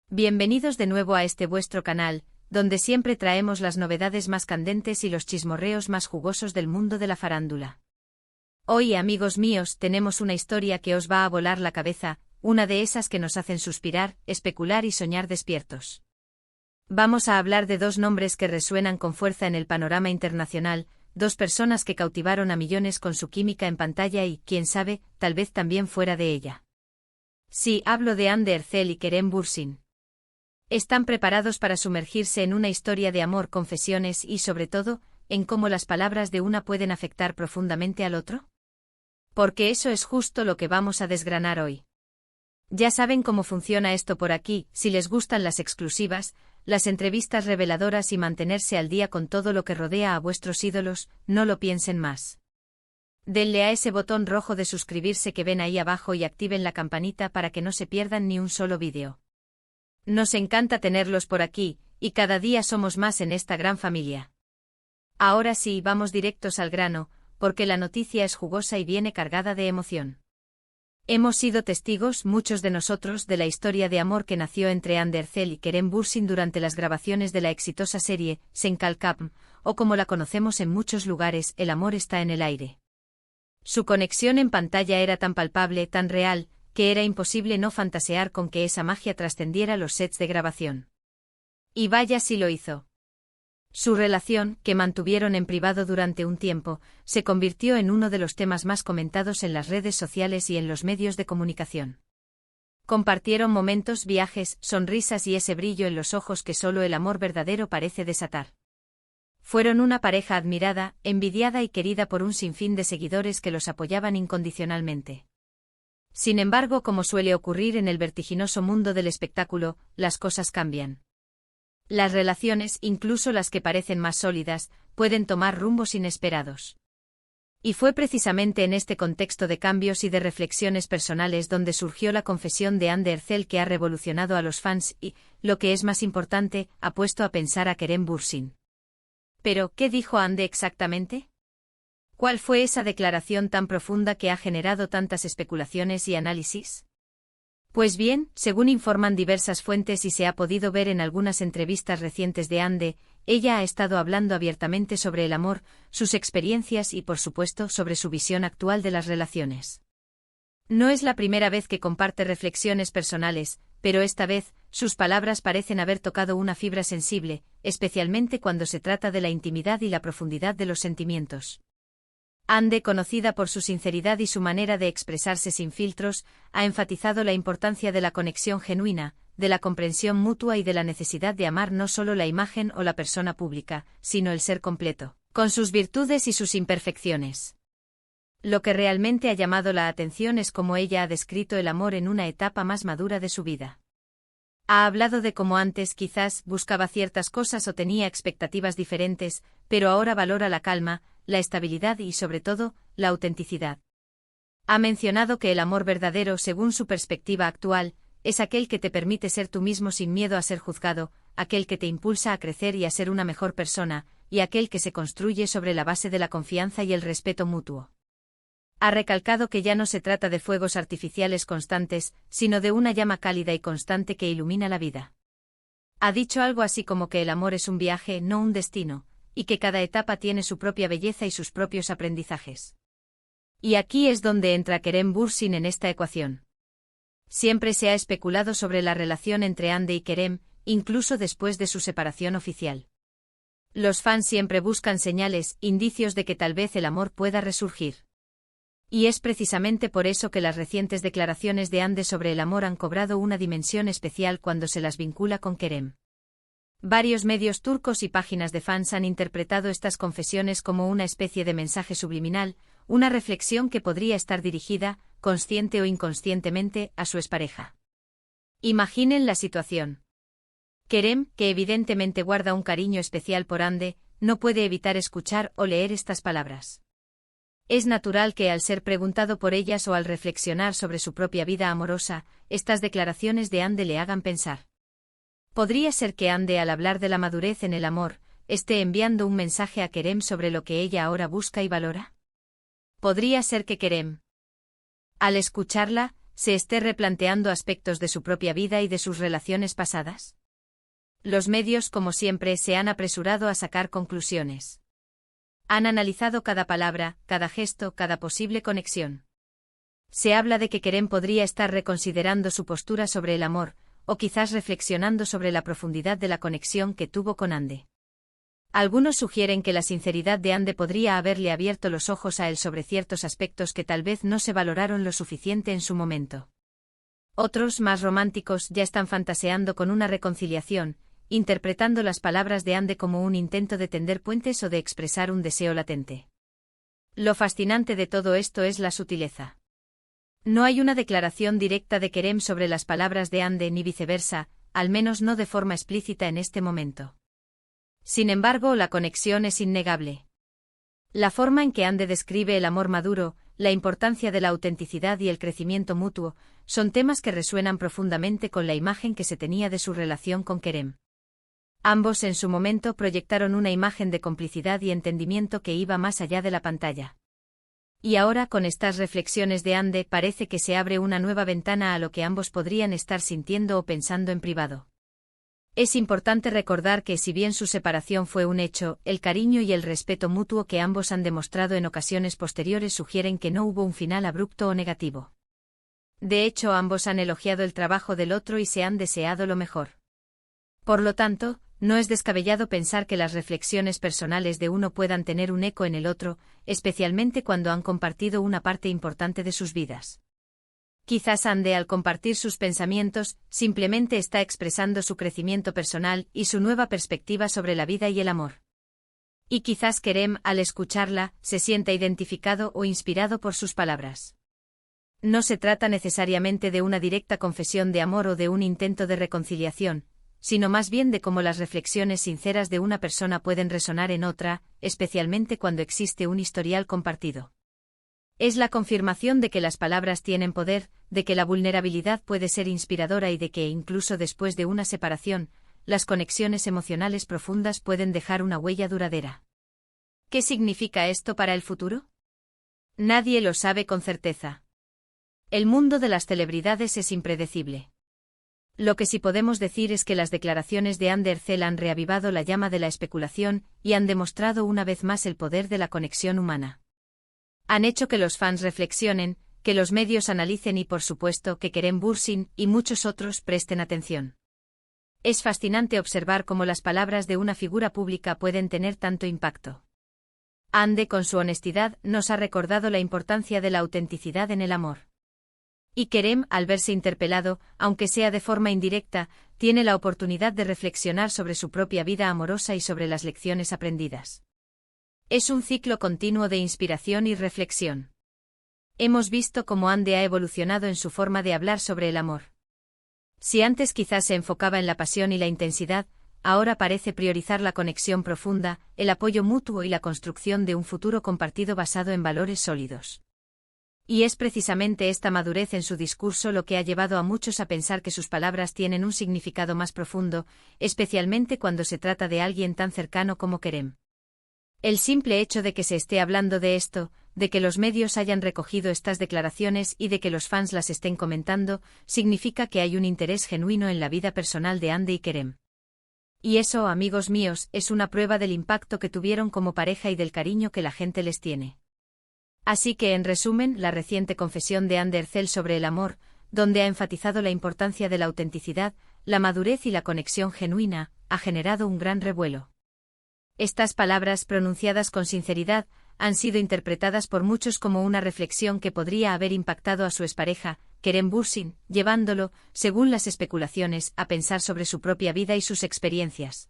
Bienvenidos de nuevo a este vuestro canal, donde siempre traemos las novedades más candentes y los chismorreos más jugosos del mundo de la farándula. Hoy, amigos míos, tenemos una historia que os va a volar la cabeza, una de esas que nos hacen suspirar, especular y soñar despiertos. Vamos a hablar de dos nombres que resuenan con fuerza en el panorama internacional, dos personas que cautivaron a millones con su química en pantalla y, quién sabe, tal vez también fuera de ella. Sí, hablo de Hande Erçel y Kerem Bürsin. Están preparados para sumergirse en una historia de amor, confesiones y, sobre todo, en cómo las palabras de una pueden afectar profundamente al otro. Porque eso es justo lo que vamos a desgranar hoy. Ya saben cómo funciona esto por aquí, si les gustan las exclusivas, las entrevistas reveladoras y mantenerse al día con todo lo que rodea a vuestros ídolos, no lo piensen más. Denle a ese botón rojo de suscribirse que ven ahí abajo y activen la campanita para que no se pierdan ni un solo vídeo. Nos encanta tenerlos por aquí, y cada día somos más en esta gran familia. Ahora sí, vamos directos al grano, porque la noticia es jugosa y viene cargada de emoción. Hemos sido testigos, muchos de nosotros, de la historia de amor que nació entre Hande Erçel y Kerem Bürsin durante las grabaciones de la exitosa serie Sen Kalkam, o como la conocemos en muchos lugares, El amor está en el aire. Su conexión en pantalla era tan palpable, tan real, que era imposible no fantasear con que esa magia trascendiera los sets de grabación. Y vaya si lo hizo. Su relación, que mantuvieron en privado durante un tiempo, se convirtió en uno de los temas más comentados en las redes sociales y en los medios de comunicación. Compartieron momentos, viajes, sonrisas y ese brillo en los ojos que solo el amor verdadero parece desatar. Fueron una pareja admirada, envidiada y querida por un sinfín de seguidores que los apoyaban incondicionalmente. Sin embargo, como suele ocurrir en el vertiginoso mundo del espectáculo, las cosas cambian. Las relaciones, incluso las que parecen más sólidas, pueden tomar rumbos inesperados. Y fue precisamente en este contexto de cambios y de reflexiones personales donde surgió la confesión de Hande Erçel que ha revolucionado a los fans y, lo que es más importante, ha puesto a pensar a Kerem Bürsin. Pero, ¿qué dijo Hande exactamente? ¿Cuál fue esa declaración tan profunda que ha generado tantas especulaciones y análisis? Pues bien, según informan diversas fuentes y se ha podido ver en algunas entrevistas recientes de Hande, ella ha estado hablando abiertamente sobre el amor, sus experiencias y, por supuesto, sobre su visión actual de las relaciones. No es la primera vez que comparte reflexiones personales, pero esta vez, sus palabras parecen haber tocado una fibra sensible, especialmente cuando se trata de la intimidad y la profundidad de los sentimientos. Hande, conocida por su sinceridad y su manera de expresarse sin filtros, ha enfatizado la importancia de la conexión genuina, de la comprensión mutua y de la necesidad de amar no solo la imagen o la persona pública, sino el ser completo, con sus virtudes y sus imperfecciones. Lo que realmente ha llamado la atención es cómo ella ha descrito el amor en una etapa más madura de su vida. Ha hablado de cómo antes quizás buscaba ciertas cosas o tenía expectativas diferentes, pero ahora valora la calma, la estabilidad y, sobre todo, la autenticidad. Ha mencionado que el amor verdadero, según su perspectiva actual, es aquel que te permite ser tú mismo sin miedo a ser juzgado, aquel que te impulsa a crecer y a ser una mejor persona, y aquel que se construye sobre la base de la confianza y el respeto mutuo. Ha recalcado que ya no se trata de fuegos artificiales constantes, sino de una llama cálida y constante que ilumina la vida. Ha dicho algo así como que el amor es un viaje, no un destino, y que cada etapa tiene su propia belleza y sus propios aprendizajes. Y aquí es donde entra Kerem Bürsin en esta ecuación. Siempre se ha especulado sobre la relación entre Hande y Kerem, incluso después de su separación oficial. Los fans siempre buscan señales, indicios de que tal vez el amor pueda resurgir. Y es precisamente por eso que las recientes declaraciones de Hande sobre el amor han cobrado una dimensión especial cuando se las vincula con Kerem. Varios medios turcos y páginas de fans han interpretado estas confesiones como una especie de mensaje subliminal, una reflexión que podría estar dirigida, consciente o inconscientemente, a su expareja. Imaginen la situación. Kerem, que evidentemente guarda un cariño especial por Hande, no puede evitar escuchar o leer estas palabras. Es natural que al ser preguntado por ellas o al reflexionar sobre su propia vida amorosa, estas declaraciones de Hande le hagan pensar. ¿Podría ser que Hande, al hablar de la madurez en el amor, esté enviando un mensaje a Kerem sobre lo que ella ahora busca y valora? ¿Podría ser que Kerem, al escucharla, se esté replanteando aspectos de su propia vida y de sus relaciones pasadas? Los medios, como siempre, se han apresurado a sacar conclusiones. Han analizado cada palabra, cada gesto, cada posible conexión. Se habla de que Kerem podría estar reconsiderando su postura sobre el amor, o quizás reflexionando sobre la profundidad de la conexión que tuvo con Ande. Algunos sugieren que la sinceridad de Ande podría haberle abierto los ojos a él sobre ciertos aspectos que tal vez no se valoraron lo suficiente en su momento. Otros, más románticos, ya están fantaseando con una reconciliación, interpretando las palabras de Ande como un intento de tender puentes o de expresar un deseo latente. Lo fascinante de todo esto es la sutileza. No hay una declaración directa de Kerem sobre las palabras de Ande ni viceversa, al menos no de forma explícita en este momento. Sin embargo, la conexión es innegable. La forma en que Ande describe el amor maduro, la importancia de la autenticidad y el crecimiento mutuo, son temas que resuenan profundamente con la imagen que se tenía de su relación con Kerem. Ambos en su momento proyectaron una imagen de complicidad y entendimiento que iba más allá de la pantalla. Y ahora, con estas reflexiones de Ande, parece que se abre una nueva ventana a lo que ambos podrían estar sintiendo o pensando en privado. Es importante recordar que, si bien su separación fue un hecho, el cariño y el respeto mutuo que ambos han demostrado en ocasiones posteriores sugieren que no hubo un final abrupto o negativo. De hecho, ambos han elogiado el trabajo del otro y se han deseado lo mejor. Por lo tanto, no es descabellado pensar que las reflexiones personales de uno puedan tener un eco en el otro, especialmente cuando han compartido una parte importante de sus vidas. Quizás Ande, al compartir sus pensamientos, simplemente está expresando su crecimiento personal y su nueva perspectiva sobre la vida y el amor. Y quizás Kerem, al escucharla, se sienta identificado o inspirado por sus palabras. No se trata necesariamente de una directa confesión de amor o de un intento de reconciliación, sino más bien de cómo las reflexiones sinceras de una persona pueden resonar en otra, especialmente cuando existe un historial compartido. Es la confirmación de que las palabras tienen poder, de que la vulnerabilidad puede ser inspiradora y de que, incluso después de una separación, las conexiones emocionales profundas pueden dejar una huella duradera. ¿Qué significa esto para el futuro? Nadie lo sabe con certeza. El mundo de las celebridades es impredecible. Lo que sí podemos decir es que las declaraciones de Ande Erçel han reavivado la llama de la especulación y han demostrado una vez más el poder de la conexión humana. Han hecho que los fans reflexionen, que los medios analicen y, por supuesto, que Kerem Bürsin y muchos otros presten atención. Es fascinante observar cómo las palabras de una figura pública pueden tener tanto impacto. Ande, con su honestidad, nos ha recordado la importancia de la autenticidad en el amor. Y Kerem, al verse interpelado, aunque sea de forma indirecta, tiene la oportunidad de reflexionar sobre su propia vida amorosa y sobre las lecciones aprendidas. Es un ciclo continuo de inspiración y reflexión. Hemos visto cómo Ande ha evolucionado en su forma de hablar sobre el amor. Si antes quizás se enfocaba en la pasión y la intensidad, ahora parece priorizar la conexión profunda, el apoyo mutuo y la construcción de un futuro compartido basado en valores sólidos. Y es precisamente esta madurez en su discurso lo que ha llevado a muchos a pensar que sus palabras tienen un significado más profundo, especialmente cuando se trata de alguien tan cercano como Kerem. El simple hecho de que se esté hablando de esto, de que los medios hayan recogido estas declaraciones y de que los fans las estén comentando, significa que hay un interés genuino en la vida personal de Ande y Kerem. Y eso, amigos míos, es una prueba del impacto que tuvieron como pareja y del cariño que la gente les tiene. Así que, en resumen, la reciente confesión de Ande Erçel sobre el amor, donde ha enfatizado la importancia de la autenticidad, la madurez y la conexión genuina, ha generado un gran revuelo. Estas palabras, pronunciadas con sinceridad, han sido interpretadas por muchos como una reflexión que podría haber impactado a su expareja, Kerem Bürsin, llevándolo, según las especulaciones, a pensar sobre su propia vida y sus experiencias.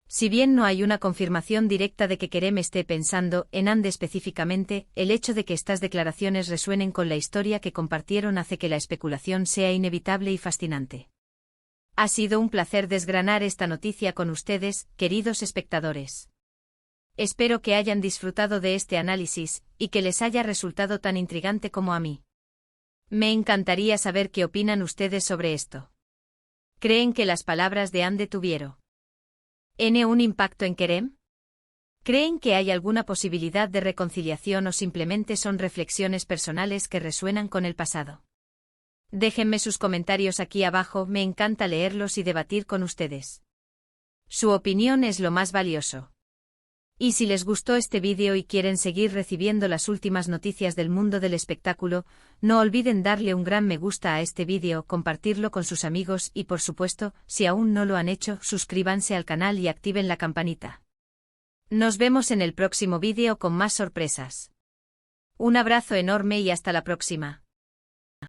Si bien no hay una confirmación directa de que Kerem esté pensando en Ande específicamente, el hecho de que estas declaraciones resuenen con la historia que compartieron hace que la especulación sea inevitable y fascinante. Ha sido un placer desgranar esta noticia con ustedes, queridos espectadores. Espero que hayan disfrutado de este análisis, y que les haya resultado tan intrigante como a mí. Me encantaría saber qué opinan ustedes sobre esto. ¿Creen que las palabras de Ande tuvieron un impacto en Kerem? ¿Creen que hay alguna posibilidad de reconciliación o simplemente son reflexiones personales que resuenan con el pasado? Déjenme sus comentarios aquí abajo, me encanta leerlos y debatir con ustedes. Su opinión es lo más valioso. Y si les gustó este vídeo y quieren seguir recibiendo las últimas noticias del mundo del espectáculo, no olviden darle un gran me gusta a este vídeo, compartirlo con sus amigos y por supuesto, si aún no lo han hecho, suscríbanse al canal y activen la campanita. Nos vemos en el próximo vídeo con más sorpresas. Un abrazo enorme y hasta la próxima.